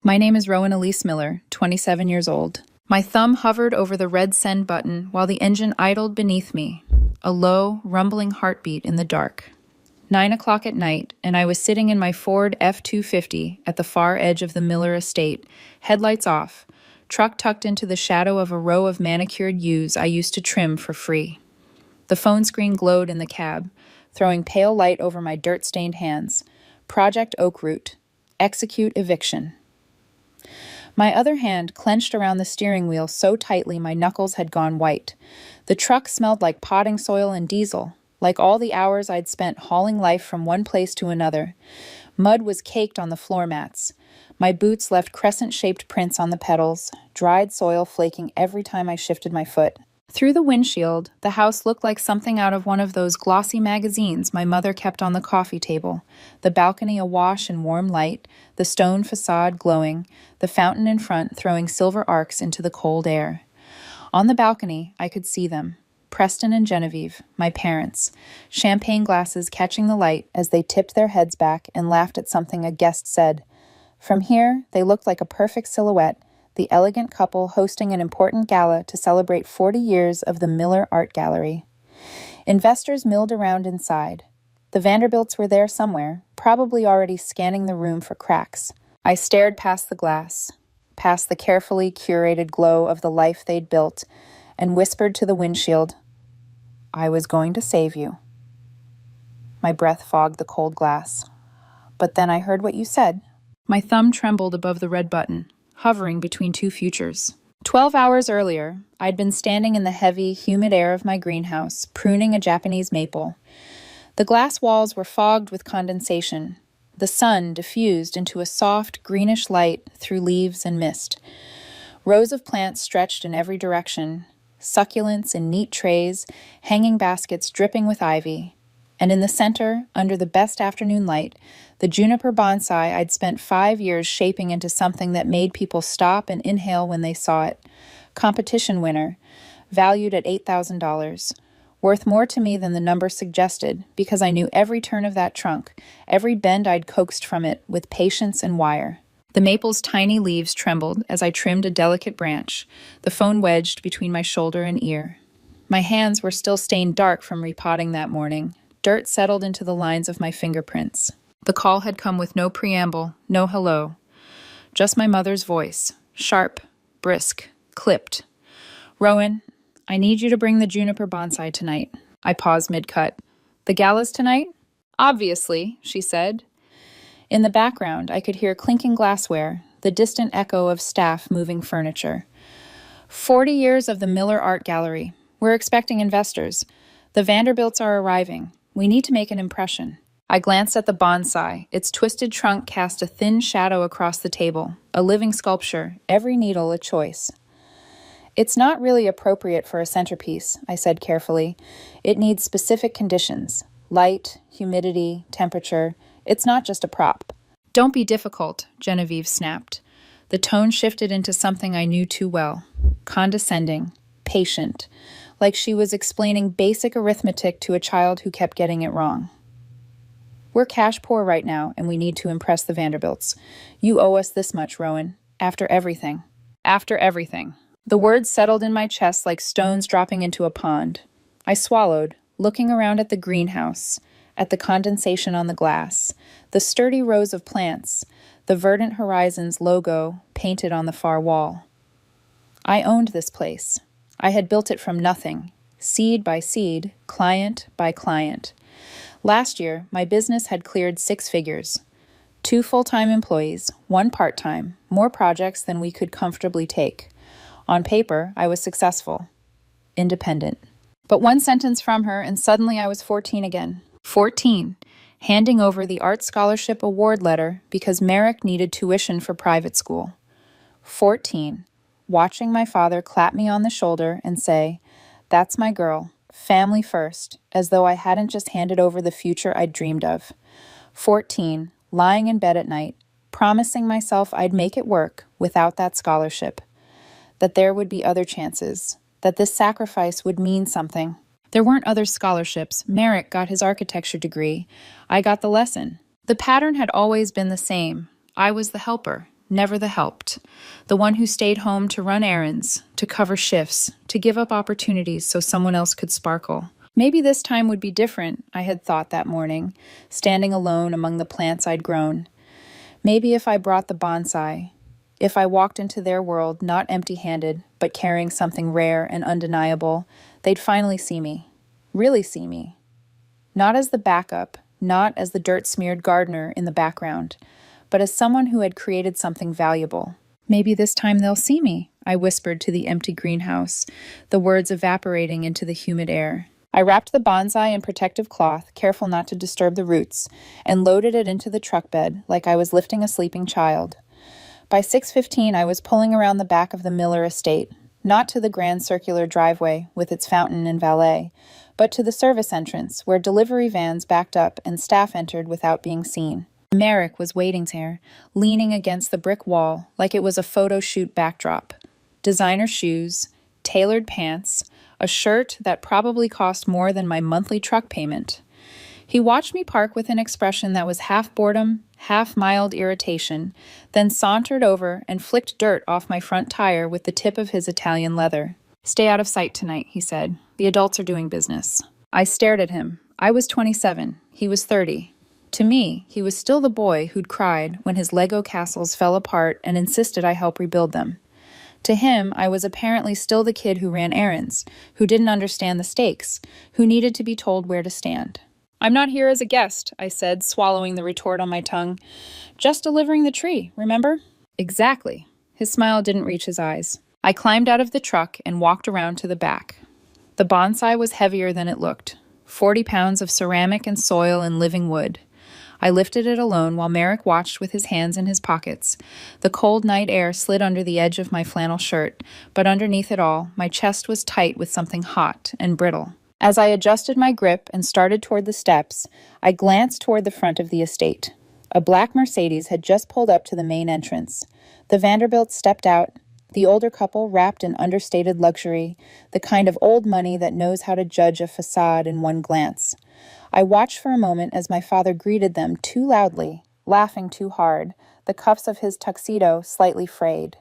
My name is Rowan Elise Miller, 27 years old. My thumb hovered over the red send button while the engine idled beneath me, a low, rumbling heartbeat in the dark. 9 o'clock at night, and I was sitting in my Ford F-250 at the far edge of the Miller estate, headlights off, truck tucked into the shadow of a row of manicured yews I used to trim for free. The phone screen glowed in the cab, throwing pale light over my dirt-stained hands. Project Oak Root. Execute eviction. My other hand clenched around the steering wheel so tightly my knuckles had gone white. The truck smelled like potting soil and diesel, like all the hours I'd spent hauling life from one place to another. Mud was caked on the floor mats. My boots left crescent-shaped prints on the pedals, dried soil flaking every time I shifted my foot. Through the windshield, the house looked like something out of one of those glossy magazines my mother kept on the coffee table, the balcony awash in warm light, the stone facade glowing, the fountain in front throwing silver arcs into the cold air. On the balcony, I could see them, Preston and Genevieve, my parents, champagne glasses catching the light as they tipped their heads back and laughed at something a guest said. From here, they looked like a perfect silhouette, the elegant couple hosting an important gala to celebrate 40 years of the Miller Art Gallery. Investors milled around inside. The Vanderbilts were there somewhere, probably already scanning the room for cracks. I stared past the glass, past the carefully curated glow of the life they'd built, and whispered to the windshield, "I was going to save you." My breath fogged the cold glass. But then I heard what you said. My thumb trembled above the red button, hovering between two futures. 12 hours earlier, I'd been standing in the heavy, humid air of my greenhouse, pruning a Japanese maple. The glass walls were fogged with condensation. The sun diffused into a soft, greenish light through leaves and mist. Rows of plants stretched in every direction, succulents in neat trays, hanging baskets dripping with ivy. And in the center, under the best afternoon light, the juniper bonsai I'd spent 5 years shaping into something that made people stop and inhale when they saw it. Competition winner, valued at $8,000. Worth more to me than the number suggested, because I knew every turn of that trunk, every bend I'd coaxed from it with patience and wire. The maple's tiny leaves trembled as I trimmed a delicate branch, the phone wedged between my shoulder and ear. My hands were still stained dark from repotting that morning. Dirt settled into the lines of my fingerprints. The call had come with no preamble, no hello. Just my mother's voice, sharp, brisk, clipped. "Rowan, I need you to bring the juniper bonsai tonight." I paused mid-cut. "The gala's tonight?" "Obviously," she said. In the background, I could hear clinking glassware, the distant echo of staff moving furniture. 40 years of the Miller Art Gallery. We're expecting investors. The Vanderbilts are arriving. We need to make an impression. I glanced at the bonsai. Its twisted trunk cast a thin shadow across the table, a living sculpture, every needle a choice. "It's not really appropriate for a centerpiece," I said carefully. "It needs specific conditions. Light, humidity, temperature. It's not just a prop." "Don't be difficult," Genevieve snapped. The tone shifted into something I knew too well. Condescending, patient, like she was explaining basic arithmetic to a child who kept getting it wrong. "We're cash poor right now, and we need to impress the Vanderbilts. You owe us this much, Rowan. After everything." "After everything." The words settled in my chest like stones dropping into a pond. I swallowed, looking around at the greenhouse, at the condensation on the glass, the sturdy rows of plants, the Verdant Horizons logo painted on the far wall. I owned this place. I had built it from nothing, seed by seed, client by client. Last year, my business had cleared 6 figures. 2 full-time employees, 1 part-time, more projects than we could comfortably take. On paper, I was successful, independent. But one sentence from her, and suddenly I was 14 again. 14, handing over the Art Scholarship Award letter because Merrick needed tuition for private school. 14, watching my father clap me on the shoulder and say, "That's my girl, family first," as though I hadn't just handed over the future I'd dreamed of. 14, lying in bed at night, promising myself I'd make it work without that scholarship, that there would be other chances, that this sacrifice would mean something. There weren't other scholarships. Merrick got his architecture degree. I got the lesson. The pattern had always been the same. I was the helper, never the helped. The one who stayed home to run errands, to cover shifts, to give up opportunities so someone else could sparkle. Maybe this time would be different, I had thought that morning, standing alone among the plants I'd grown. Maybe if I brought the bonsai, if I walked into their world not empty-handed, but carrying something rare and undeniable, they'd finally see me. Really see me. Not as the backup, not as the dirt-smeared gardener in the background, but as someone who had created something valuable. Maybe this time they'll see me, I whispered to the empty greenhouse, the words evaporating into the humid air. I wrapped the bonsai in protective cloth, careful not to disturb the roots, and loaded it into the truck bed like I was lifting a sleeping child. By 6:15, I was pulling around the back of the Miller estate, not to the grand circular driveway with its fountain and valet, but to the service entrance where delivery vans backed up and staff entered without being seen. Merrick was waiting there, leaning against the brick wall like it was a photo shoot backdrop. Designer shoes, tailored pants, a shirt that probably cost more than my monthly truck payment. He watched me park with an expression that was half boredom, half mild irritation, then sauntered over and flicked dirt off my front tire with the tip of his Italian leather. "Stay out of sight tonight," he said. "The adults are doing business." I stared at him. I was 27. He was 30. To me, he was still the boy who'd cried when his Lego castles fell apart and insisted I help rebuild them. To him, I was apparently still the kid who ran errands, who didn't understand the stakes, who needed to be told where to stand. "I'm not here as a guest," I said, swallowing the retort on my tongue. "Just delivering the tree, remember?" "Exactly." His smile didn't reach his eyes. I climbed out of the truck and walked around to the back. The bonsai was heavier than it looked. 40 pounds of ceramic and soil and living wood. I lifted it alone while Merrick watched with his hands in his pockets. The cold night air slid under the edge of my flannel shirt, but underneath it all, my chest was tight with something hot and brittle. As I adjusted my grip and started toward the steps, I glanced toward the front of the estate. A black Mercedes had just pulled up to the main entrance. The Vanderbilts stepped out, the older couple wrapped in understated luxury, the kind of old money that knows how to judge a facade in one glance. I watched for a moment as my father greeted them too loudly, laughing too hard, the cuffs of his tuxedo slightly frayed.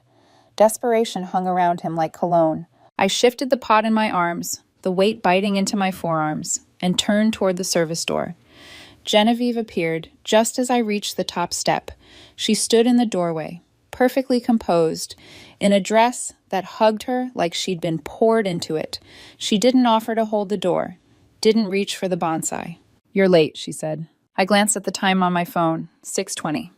Desperation hung around him like cologne. I shifted the pot in my arms, the weight biting into my forearms, and turned toward the service door. Genevieve appeared just as I reached the top step. She stood in the doorway, perfectly composed, in a dress that hugged her like she'd been poured into it. She didn't offer to hold the door, didn't reach for the bonsai. "You're late," she said. I glanced at the time on my phone, 6:20.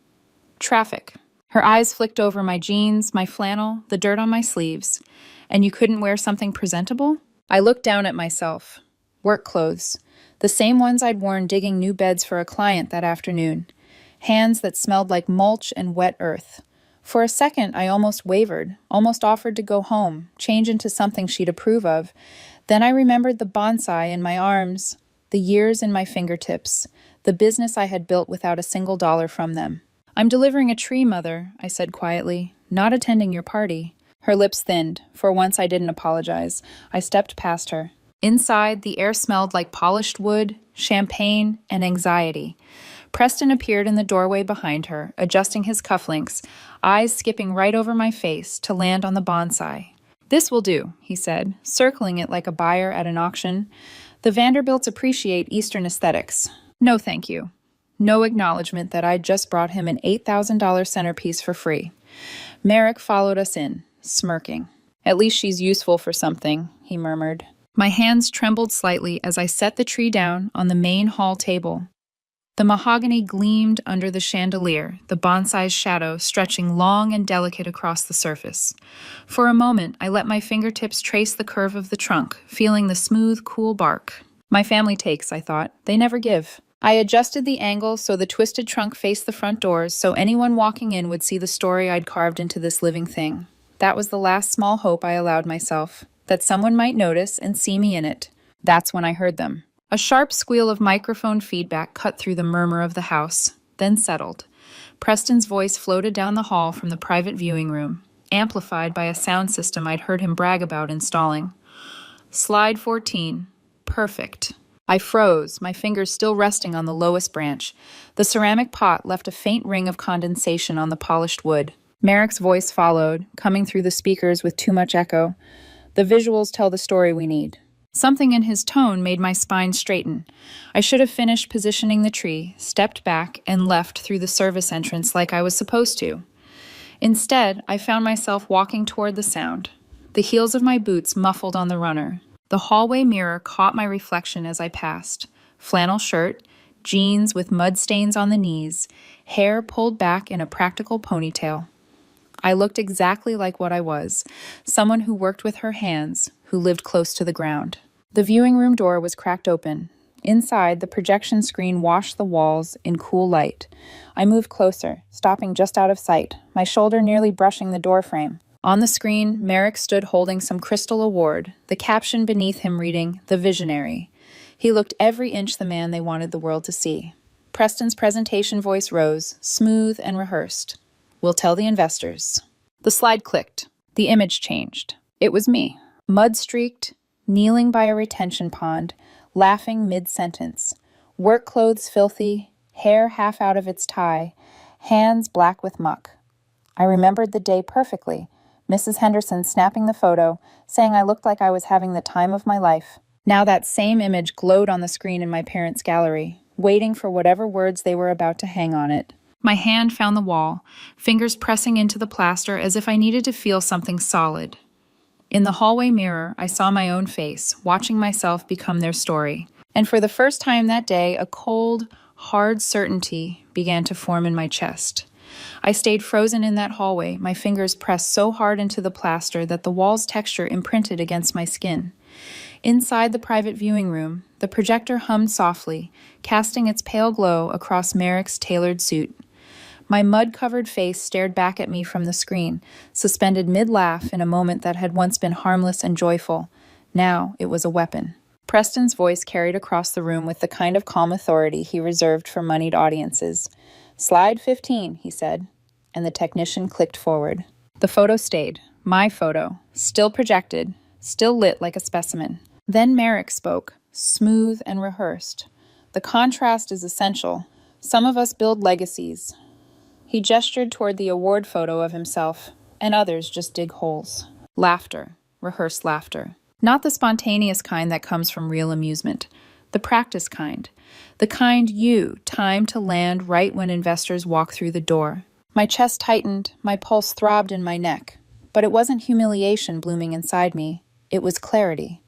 Traffic. Her eyes flicked over my jeans, my flannel, the dirt on my sleeves. "And you couldn't wear something presentable?" I looked down at myself. Work clothes. The same ones I'd worn digging new beds for a client that afternoon. Hands that smelled like mulch and wet earth. For a second, I almost wavered, almost offered to go home, change into something she'd approve of. Then I remembered the bonsai in my arms, the years in my fingertips, the business I had built without a single dollar from them. "I'm delivering a tree, Mother," I said quietly, "not attending your party." Her lips thinned. For once I didn't apologize. I stepped past her. Inside, the air smelled like polished wood, champagne, and anxiety. Preston appeared in the doorway behind her, adjusting his cufflinks, eyes skipping right over my face to land on the bonsai. "This will do," he said, circling it like a buyer at an auction. "The Vanderbilts appreciate Eastern aesthetics." No thank you. No acknowledgement that I'd just brought him an $8,000 centerpiece for free. Merrick followed us in, smirking. "At least she's useful for something," he murmured. My hands trembled slightly as I set the tree down on the main hall table. The mahogany gleamed under the chandelier, the bonsai's shadow stretching long and delicate across the surface. For a moment, I let my fingertips trace the curve of the trunk, feeling the smooth, cool bark. My family takes, I thought. They never give. I adjusted the angle so the twisted trunk faced the front doors so anyone walking in would see the story I'd carved into this living thing. That was the last small hope I allowed myself, that someone might notice and see me in it. That's when I heard them. A sharp squeal of microphone feedback cut through the murmur of the house, then settled. Preston's voice floated down the hall from the private viewing room, amplified by a sound system I'd heard him brag about installing. "Slide 14. Perfect." I froze, my fingers still resting on the lowest branch. The ceramic pot left a faint ring of condensation on the polished wood. Merrick's voice followed, coming through the speakers with too much echo. The visuals tell the story we need. Something in his tone made my spine straighten. I should have finished positioning the tree, stepped back, and left through the service entrance like I was supposed to. Instead, I found myself walking toward the sound, the heels of my boots muffled on the runner. The hallway mirror caught my reflection as I passed. Flannel shirt, jeans with mud stains on the knees, hair pulled back in a practical ponytail. I looked exactly like what I was, someone who worked with her hands, who lived close to the ground. The viewing room door was cracked open. Inside, the projection screen washed the walls in cool light. I moved closer, stopping just out of sight, my shoulder nearly brushing the door frame. On the screen, Merrick stood holding some crystal award, the caption beneath him reading, "The Visionary." He looked every inch the man they wanted the world to see. Preston's presentation voice rose, smooth and rehearsed. "We'll tell the investors." The slide clicked. The image changed. It was me, mud-streaked, kneeling by a retention pond, laughing mid-sentence. Work clothes filthy, hair half out of its tie, hands black with muck. I remembered the day perfectly. Mrs. Henderson snapping the photo, saying I looked like I was having the time of my life. Now that same image glowed on the screen in my parents' gallery, waiting for whatever words they were about to hang on it. My hand found the wall, fingers pressing into the plaster as if I needed to feel something solid. In the hallway mirror, I saw my own face, watching myself become their story. And for the first time that day, a cold, hard certainty began to form in my chest. I stayed frozen in that hallway, my fingers pressed so hard into the plaster that the wall's texture imprinted against my skin. Inside the private viewing room, the projector hummed softly, casting its pale glow across Merrick's tailored suit. My mud-covered face stared back at me from the screen, suspended mid-laugh in a moment that had once been harmless and joyful. Now it was a weapon. Preston's voice carried across the room with the kind of calm authority he reserved for moneyed audiences. "Slide 15, he said, and the technician clicked forward. The photo stayed, my photo, still projected, still lit like a specimen. Then Merrick spoke, smooth and rehearsed. "The contrast is essential. Some of us build legacies." He gestured toward the award photo of himself, and others just dig holes. Laughter, rehearsed laughter. Not the spontaneous kind that comes from real amusement. The practice kind. The kind you time to land right when investors walk through the door. My chest tightened, my pulse throbbed in my neck. But it wasn't humiliation blooming inside me. It was clarity.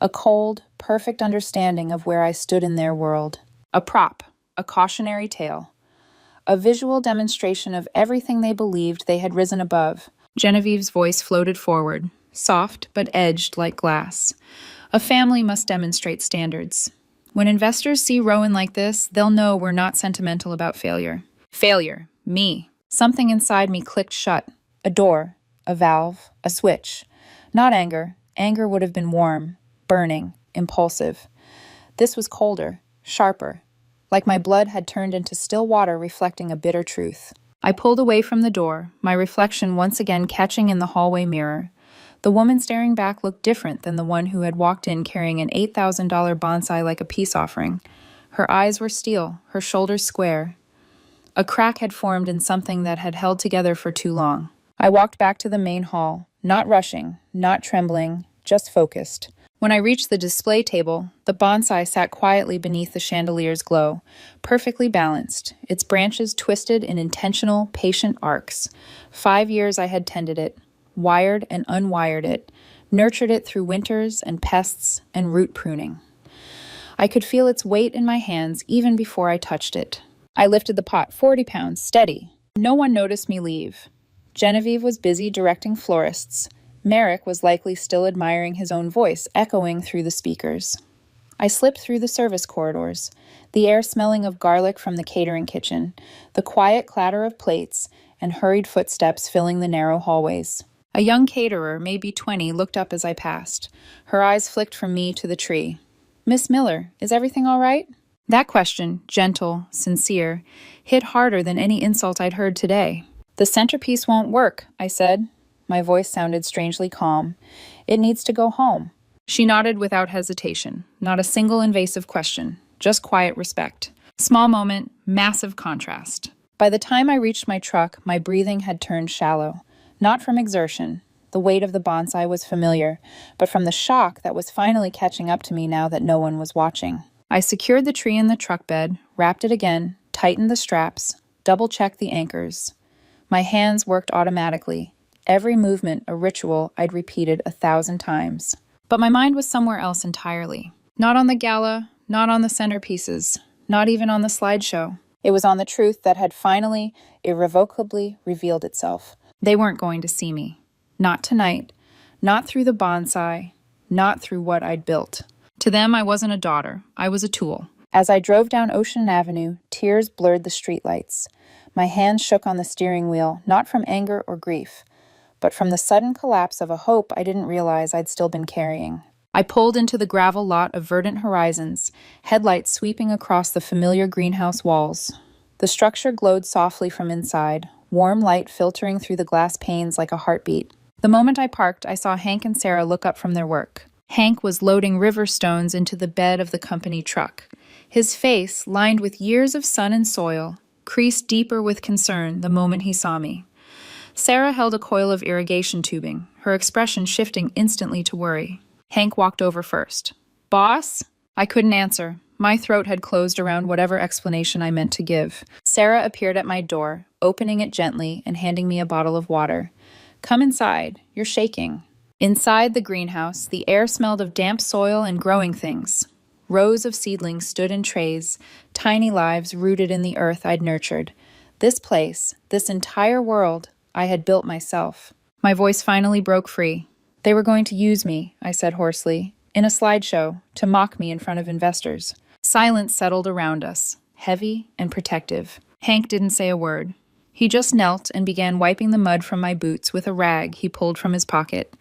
A cold, perfect understanding of where I stood in their world. A prop, a cautionary tale. A visual demonstration of everything they believed they had risen above. Genevieve's voice floated forward, soft but edged like glass. A family must demonstrate standards. When investors see Rowan like this, they'll know we're not sentimental about failure. Failure. Me. Something inside me clicked shut. A door. A valve. A switch. Not anger. Anger would have been warm, burning, impulsive. This was colder, sharper. Like my blood had turned into still water reflecting a bitter truth. I pulled away from the door, my reflection once again catching in the hallway mirror. The woman staring back looked different than the one who had walked in carrying an $8,000 bonsai like a peace offering. Her eyes were steel, her shoulders square. A crack had formed in something that had held together for too long. I walked back to the main hall, not rushing, not trembling, just focused. When I reached the display table, the bonsai sat quietly beneath the chandelier's glow, perfectly balanced, its branches twisted in intentional, patient arcs. 5 years I had tended it, wired and unwired it, nurtured it through winters and pests and root pruning. I could feel its weight in my hands even before I touched it. I lifted the pot, 40 pounds, steady. No one noticed me leave. Genevieve was busy directing florists. Merrick was likely still admiring his own voice echoing through the speakers. I slipped through the service corridors, the air smelling of garlic from the catering kitchen, the quiet clatter of plates, and hurried footsteps filling the narrow hallways. A young caterer, maybe 20, looked up as I passed. Her eyes flicked from me to the tree. "Miss Miller, is everything all right?" That question, gentle, sincere, hit harder than any insult I'd heard today. "The centerpiece won't work," I said. My voice sounded strangely calm. "It needs to go home." She nodded without hesitation. Not a single invasive question, just quiet respect. Small moment, massive contrast. By the time I reached my truck, my breathing had turned shallow. Not from exertion. The weight of the bonsai was familiar, but from the shock that was finally catching up to me now that no one was watching. I secured the tree in the truck bed, wrapped it again, tightened the straps, double-checked the anchors. My hands worked automatically, every movement a ritual I'd repeated 1,000 times. But my mind was somewhere else entirely. Not on the gala, not on the centerpieces, not even on the slideshow. It was on the truth that had finally, irrevocably revealed itself. They weren't going to see me. Not tonight. Not through the bonsai. Not through what I'd built. To them, I wasn't a daughter. I was a tool. As I drove down Ocean Avenue, tears blurred the streetlights. My hands shook on the steering wheel, not from anger or grief, but from the sudden collapse of a hope I didn't realize I'd still been carrying. I pulled into the gravel lot of Verdant Horizons, headlights sweeping across the familiar greenhouse walls. The structure glowed softly from inside, warm light filtering through the glass panes like a heartbeat. The moment I parked, I saw Hank and Sarah look up from their work. Hank was loading river stones into the bed of the company truck. His face, lined with years of sun and soil, creased deeper with concern the moment he saw me. Sarah held a coil of irrigation tubing, her expression shifting instantly to worry. Hank walked over first. "Boss?" I couldn't answer. My throat had closed around whatever explanation I meant to give. Sarah appeared at my door, opening it gently and handing me a bottle of water. "Come inside. You're shaking." Inside the greenhouse, the air smelled of damp soil and growing things. Rows of seedlings stood in trays, tiny lives rooted in the earth I'd nurtured. This place, this entire world, I had built myself. My voice finally broke free. "They were going to use me," I said hoarsely, "in a slideshow, to mock me in front of investors." Silence settled around us, heavy and protective. Hank didn't say a word. He just knelt and began wiping the mud from my boots with a rag he pulled from his pocket.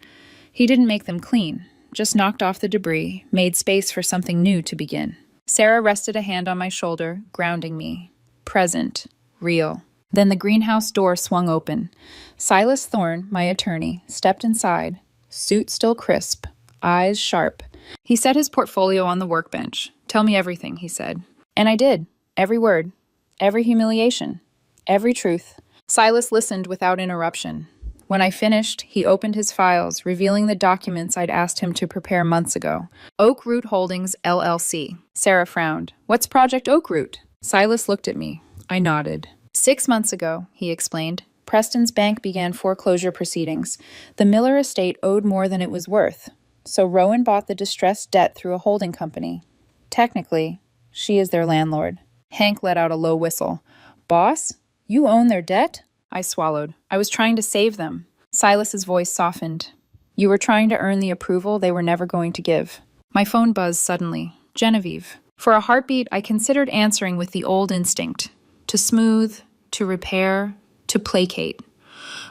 He didn't make them clean, just knocked off the debris, made space for something new to begin. Sarah rested a hand on my shoulder, grounding me. Present, real. Then the greenhouse door swung open. Silas Thorne, my attorney, stepped inside, suit still crisp, eyes sharp. He set his portfolio on the workbench. "Tell me everything," he said. And I did. Every word. Every humiliation. Every truth. Silas listened without interruption. When I finished, he opened his files, revealing the documents I'd asked him to prepare months ago. Oak Root Holdings, LLC. Sarah frowned. "What's Project Oak Root?" Silas looked at me. I nodded. 6 months ago, he explained, Preston's bank began foreclosure proceedings. The Miller estate owed more than it was worth, so Rowan bought the distressed debt through a holding company. Technically, she is their landlord. Hank let out a low whistle. "Boss, you own their debt?" I swallowed. I was trying to save them. Silas's voice softened. "You were trying to earn the approval they were never going to give." My phone buzzed suddenly. Genevieve. For a heartbeat, I considered answering with the old instinct. To smooth, to repair, to placate.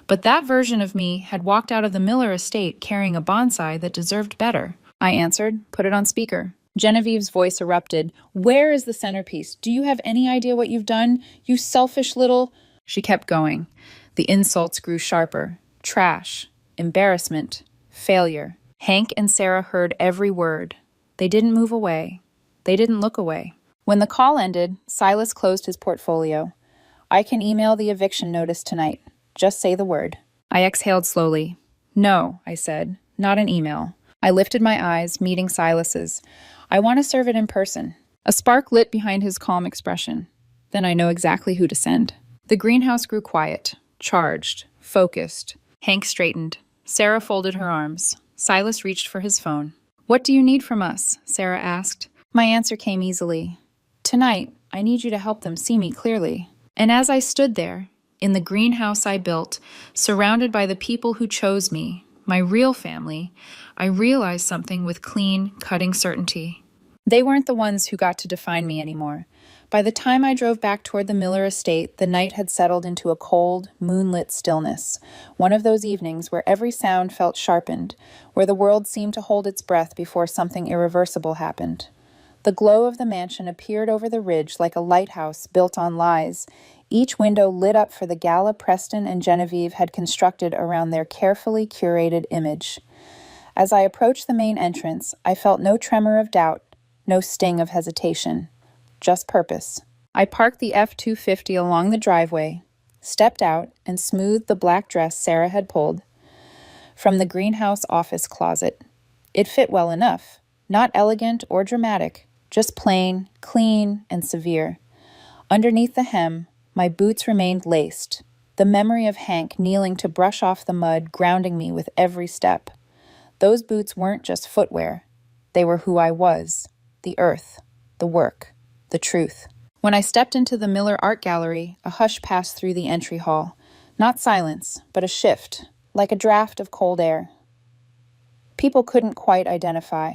But that version of me had walked out of the Miller estate carrying a bonsai that deserved better. I answered, put it on speaker. Genevieve's voice erupted. "Where is the centerpiece? Do you have any idea what you've done? You selfish little—" She kept going. The insults grew sharper. Trash, embarrassment, failure. Hank and Sarah heard every word. They didn't move away. They didn't look away. When the call ended, Silas closed his portfolio. "I can email the eviction notice tonight. Just say the word." I exhaled slowly. "No," I said, "not an email." I lifted my eyes, meeting Silas's. "I want to serve it in person." A spark lit behind his calm expression. "Then I know exactly who to send." The greenhouse grew quiet, charged, focused. Hank straightened. Sarah folded her arms. Silas reached for his phone. "What do you need from us?" Sarah asked. My answer came easily. "Tonight, I need you to help them see me clearly." And as I stood there, in the greenhouse I built, surrounded by the people who chose me, my real family, I realized something with clean, cutting certainty. They weren't the ones who got to define me anymore. By the time I drove back toward the Miller estate, the night had settled into a cold, moonlit stillness, one of those evenings where every sound felt sharpened, where the world seemed to hold its breath before something irreversible happened. The glow of the mansion appeared over the ridge like a lighthouse built on lies, each window lit up for the gala Preston and Genevieve had constructed around their carefully curated image. As I approached the main entrance, I felt no tremor of doubt, no sting of hesitation. Just purpose. I parked the F-250 along the driveway, stepped out, and smoothed the black dress Sarah had pulled from the greenhouse office closet. It fit well enough, not elegant or dramatic, just plain, clean, and severe. Underneath the hem, my boots remained laced, the memory of Hank kneeling to brush off the mud grounding me with every step. Those boots weren't just footwear. They were who I was, the earth, the work, the truth. When I stepped into the Miller Art Gallery, a hush passed through the entry hall. Not silence, but a shift, like a draft of cold air. People couldn't quite identify.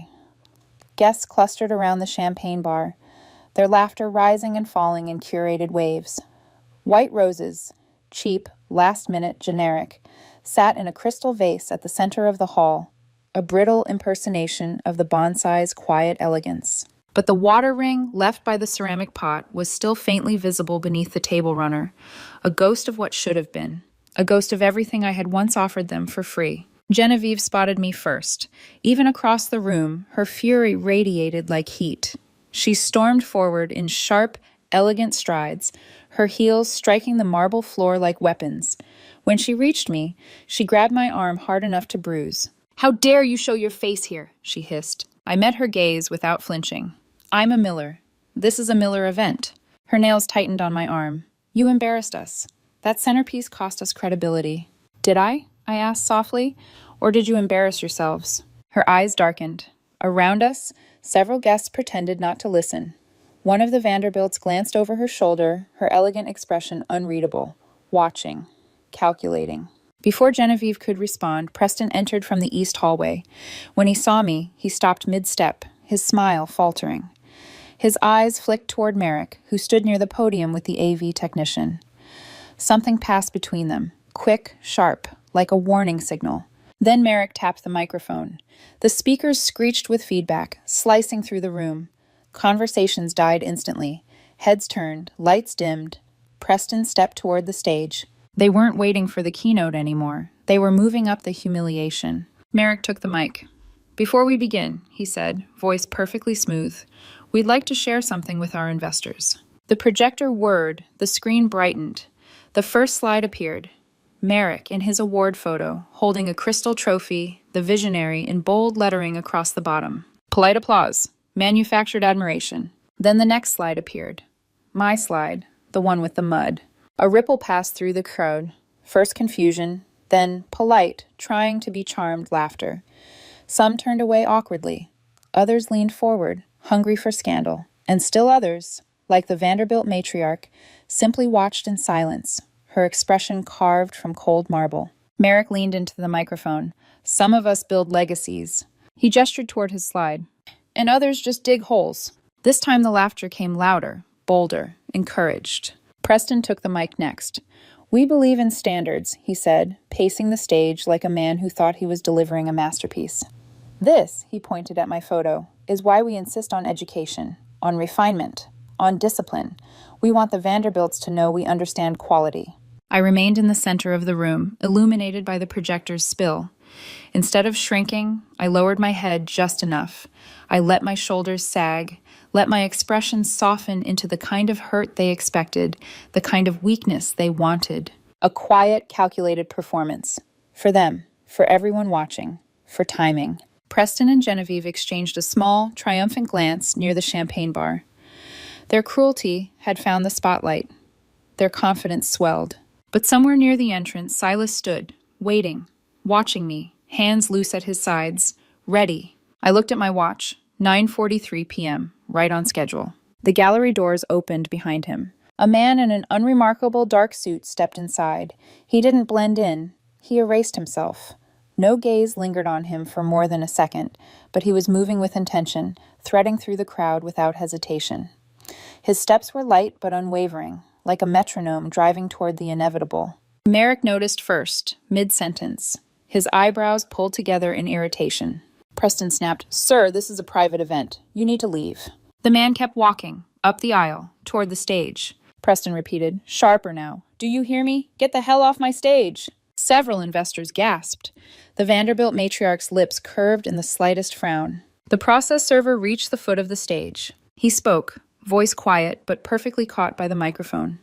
Guests clustered around the champagne bar, their laughter rising and falling in curated waves. White roses, cheap, last-minute, generic, sat in a crystal vase at the center of the hall, a brittle impersonation of the bonsai's quiet elegance. But the water ring left by the ceramic pot was still faintly visible beneath the table runner, a ghost of what should have been, a ghost of everything I had once offered them for free. Genevieve spotted me first. Even across the room, her fury radiated like heat. She stormed forward in sharp, elegant strides, her heels striking the marble floor like weapons. When she reached me, she grabbed my arm hard enough to bruise. "How dare you show your face here?" she hissed. I met her gaze without flinching. "I'm a Miller. This is a Miller event." Her nails tightened on my arm. "You embarrassed us. That centerpiece cost us credibility." "Did I?" I asked softly. "Or did you embarrass yourselves?" Her eyes darkened. Around us, several guests pretended not to listen. One of the Vanderbilts glanced over her shoulder, her elegant expression unreadable. Watching. Calculating. Before Genevieve could respond, Preston entered from the east hallway. When he saw me, he stopped mid-step, his smile faltering. His eyes flicked toward Merrick, who stood near the podium with the AV technician. Something passed between them, quick, sharp, like a warning signal. Then Merrick tapped the microphone. The speakers screeched with feedback, slicing through the room. Conversations died instantly. Heads turned, lights dimmed. Preston stepped toward the stage. They weren't waiting for the keynote anymore. They were moving up the humiliation. Merrick took the mic. "Before we begin," he said, voice perfectly smooth, "we'd like to share something with our investors." The projector whirred, the screen brightened. The first slide appeared. Merrick in his award photo, holding a crystal trophy, the visionary in bold lettering across the bottom. Polite applause. Manufactured admiration. Then the next slide appeared. My slide, the one with the mud. A ripple passed through the crowd. First confusion, then polite, trying to be charmed laughter. Some turned away awkwardly. Others leaned forward, hungry for scandal. And still others, like the Vanderbilt matriarch, simply watched in silence, her expression carved from cold marble. Merrick leaned into the microphone. "Some of us build legacies." He gestured toward his slide. "And others just dig holes." This time the laughter came louder, bolder, encouraged. Preston took the mic next. "We believe in standards," he said, pacing the stage like a man who thought he was delivering a masterpiece. "This," he pointed at my photo, "is why we insist on education, on refinement, on discipline. We want the Vanderbilts to know we understand quality." I remained in the center of the room, illuminated by the projector's spill. Instead of shrinking, I lowered my head just enough. I let my shoulders sag, let my expression soften into the kind of hurt they expected, the kind of weakness they wanted. A quiet, calculated performance. For them, for everyone watching, for timing. Preston and Genevieve exchanged a small, triumphant glance near the champagne bar. Their cruelty had found the spotlight. Their confidence swelled. But somewhere near the entrance, Silas stood, waiting, watching me, hands loose at his sides, ready. I looked at my watch, 9:43 p.m., right on schedule. The gallery doors opened behind him. A man in an unremarkable dark suit stepped inside. He didn't blend in. He erased himself. No gaze lingered on him for more than a second, but he was moving with intention, threading through the crowd without hesitation. His steps were light but unwavering, like a metronome driving toward the inevitable. Merrick noticed first, mid-sentence. His eyebrows pulled together in irritation. Preston snapped, "Sir, this is a private event. You need to leave." The man kept walking, up the aisle, toward the stage. Preston repeated, "Sharper now. Do you hear me? Get the hell off my stage." Several investors gasped. The Vanderbilt matriarch's lips curved in the slightest frown. The process server reached the foot of the stage. He spoke, voice quiet but perfectly caught by the microphone.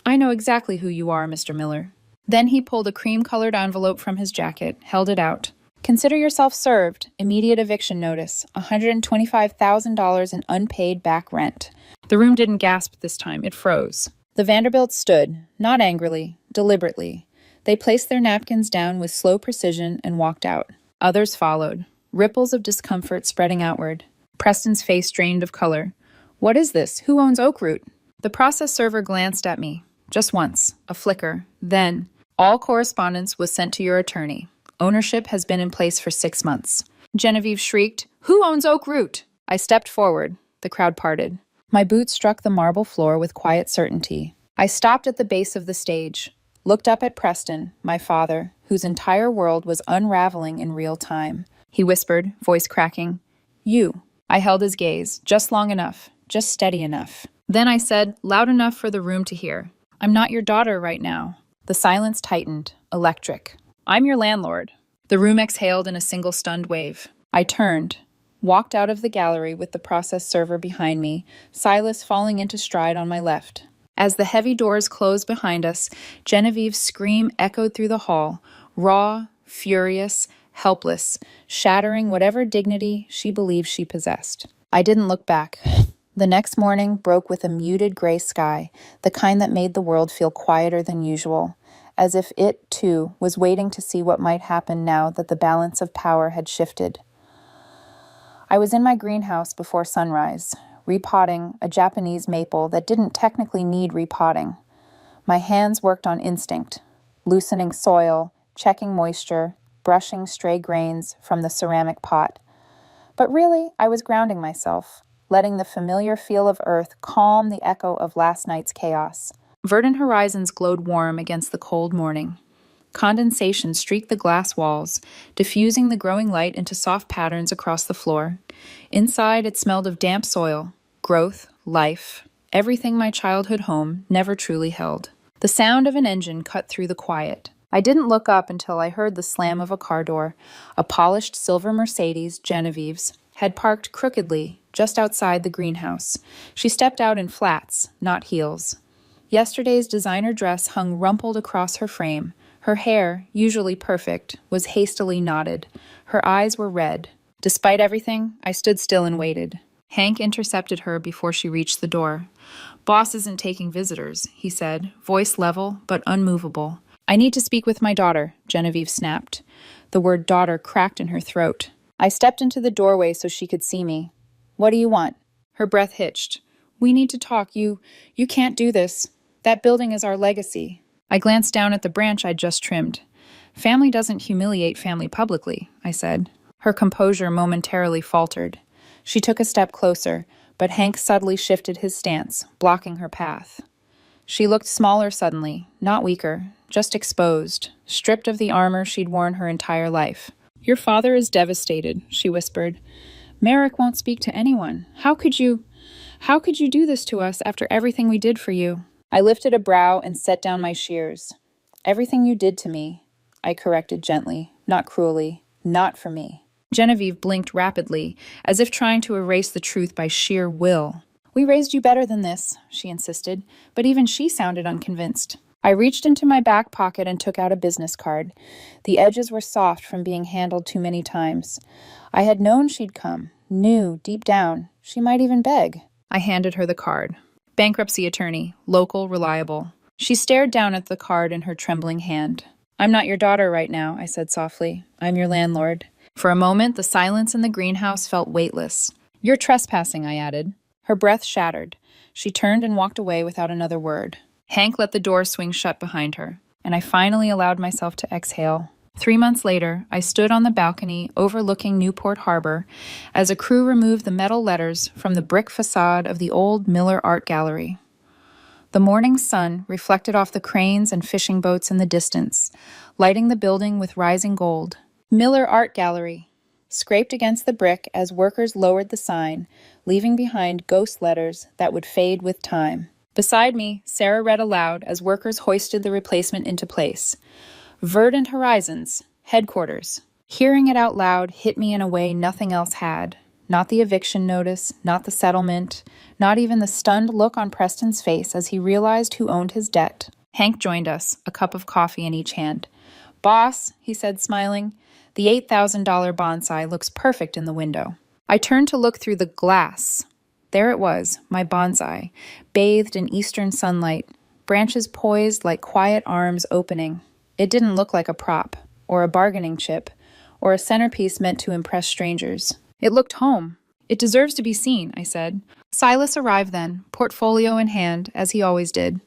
I know exactly who you are, Mr. Miller. Then he pulled a cream-colored envelope from his jacket, held it out. Consider yourself served. Immediate eviction notice. $125,000 in unpaid back rent. The room didn't gasp this time. It froze. The Vanderbilts stood, not angrily, deliberately. They placed their napkins down with slow precision and walked out. Others followed, ripples of discomfort spreading outward. Preston's face drained of color. What is this? Who owns Oakroot? The process server glanced at me. Just once. A flicker. Then, all correspondence was sent to your attorney. Ownership has been in place for 6 months. Genevieve shrieked, Who owns Oakroot? I stepped forward. The crowd parted. My boots struck the marble floor with quiet certainty. I stopped at the base of the stage, looked up at Preston, my father, whose entire world was unraveling in real time. He whispered, voice cracking, You. I held his gaze, just long enough, just steady enough. Then I said, loud enough for the room to hear, I'm not your daughter right now. The silence tightened, electric. I'm your landlord. The room exhaled in a single stunned wave. I turned, walked out of the gallery with the process server behind me, Silas falling into stride on my left. As the heavy doors closed behind us, Genevieve's scream echoed through the hall, raw, furious, helpless, shattering whatever dignity she believed she possessed. I didn't look back. The next morning broke with a muted gray sky, the kind that made the world feel quieter than usual, as if it, too, was waiting to see what might happen now that the balance of power had shifted. I was in my greenhouse before sunrise, repotting a Japanese maple that didn't technically need repotting. My hands worked on instinct, loosening soil, checking moisture, brushing stray grains from the ceramic pot. But really, I was grounding myself, letting the familiar feel of earth calm the echo of last night's chaos. Verdant horizons glowed warm against the cold morning. Condensation streaked the glass walls, diffusing the growing light into soft patterns across the floor. Inside, it smelled of damp soil, growth, life, everything my childhood home never truly held. The sound of an engine cut through the quiet. I didn't look up until I heard the slam of a car door. A polished silver Mercedes, Genevieve's, had parked crookedly just outside the greenhouse. She stepped out in flats, not heels. Yesterday's designer dress hung rumpled across her frame. Her hair, usually perfect, was hastily knotted. Her eyes were red. Despite everything, I stood still and waited. Hank intercepted her before she reached the door. Boss isn't taking visitors, he said, voice level but unmovable. I need to speak with my daughter, Genevieve snapped. The word daughter cracked in her throat. I stepped into the doorway so she could see me. What do you want? Her breath hitched. We need to talk. You can't do this. That building is our legacy. I glanced down at the branch I'd just trimmed. Family doesn't humiliate family publicly, I said. Her composure momentarily faltered. She took a step closer, but Hank subtly shifted his stance, blocking her path. She looked smaller suddenly, not weaker, just exposed, stripped of the armor she'd worn her entire life. Your father is devastated, she whispered. Merrick won't speak to anyone. How could you do this to us after everything we did for you? I lifted a brow and set down my shears. Everything you did to me, I corrected gently, not cruelly, not for me. Genevieve blinked rapidly, as if trying to erase the truth by sheer will. We raised you better than this, she insisted, but even she sounded unconvinced. I reached into my back pocket and took out a business card. The edges were soft from being handled too many times. I had known she'd come, knew deep down, she might even beg. I handed her the card. Bankruptcy attorney, local, reliable. She stared down at the card in her trembling hand. I'm not your daughter right now, I said softly. I'm your landlord. For a moment, the silence in the greenhouse felt weightless. You're trespassing, I added. Her breath shattered. She turned and walked away without another word. Hank let the door swing shut behind her, and I finally allowed myself to exhale. 3 months later, I stood on the balcony overlooking Newport Harbor as a crew removed the metal letters from the brick facade of the old Miller Art Gallery. The morning sun reflected off the cranes and fishing boats in the distance, lighting the building with rising gold. Miller Art Gallery, scraped against the brick as workers lowered the sign, leaving behind ghost letters that would fade with time. Beside me, Sarah read aloud as workers hoisted the replacement into place. Verdant horizons, headquarters. Hearing it out loud hit me in a way nothing else had. Not the eviction notice, not the settlement, not even the stunned look on Preston's face as he realized who owned his debt. Hank joined us, a cup of coffee in each hand. "Boss," he said, smiling, "the $8,000 bonsai looks perfect in the window." I turned to look through the glass. There it was, my bonsai, bathed in eastern sunlight, branches poised like quiet arms opening. It didn't look like a prop, or a bargaining chip, or a centerpiece meant to impress strangers. It looked home. "It deserves to be seen," I said. Silas arrived then, portfolio in hand, as he always did.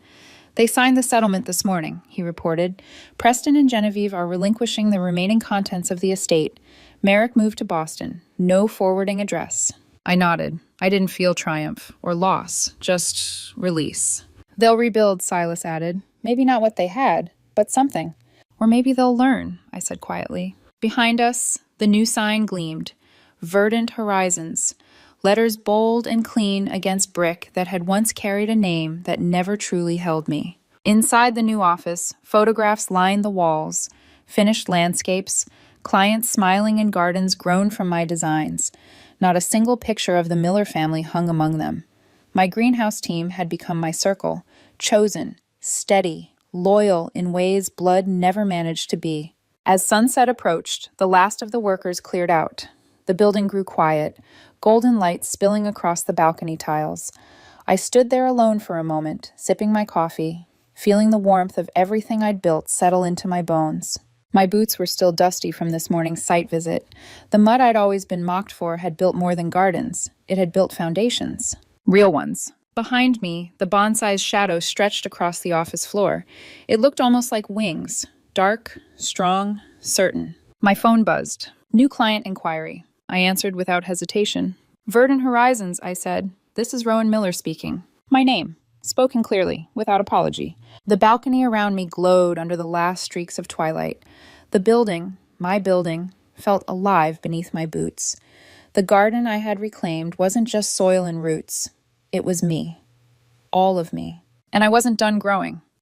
"They signed the settlement this morning," he reported. "Preston and Genevieve are relinquishing the remaining contents of the estate. Merrick moved to Boston. No forwarding address." I nodded. I didn't feel triumph or loss, just release. "They'll rebuild," Silas added. "Maybe not what they had, but something. Or maybe they'll learn," I said quietly. Behind us, the new sign gleamed. Verdant Horizons. Letters bold and clean against brick that had once carried a name that never truly held me. Inside the new office, photographs lined the walls. Finished landscapes, clients smiling in gardens grown from my designs. Not a single picture of the Miller family hung among them. My greenhouse team had become my circle, chosen, steady, loyal in ways blood never managed to be. As sunset approached, the last of the workers cleared out. The building grew quiet, golden light spilling across the balcony tiles. I stood there alone for a moment, sipping my coffee, feeling the warmth of everything I'd built settle into my bones. My boots were still dusty from this morning's site visit. The mud I'd always been mocked for had built more than gardens. It had built foundations. Real ones. Behind me, the bonsai's shadow stretched across the office floor. It looked almost like wings. Dark, strong, certain. My phone buzzed. New client inquiry. I answered without hesitation. "Verdant Horizons," I said. "This is Rowan Miller speaking." My name, spoken clearly, without apology. The balcony around me glowed under the last streaks of twilight. The building, my building, felt alive beneath my boots. The garden I had reclaimed wasn't just soil and roots. It was me. All of me. And I wasn't done growing.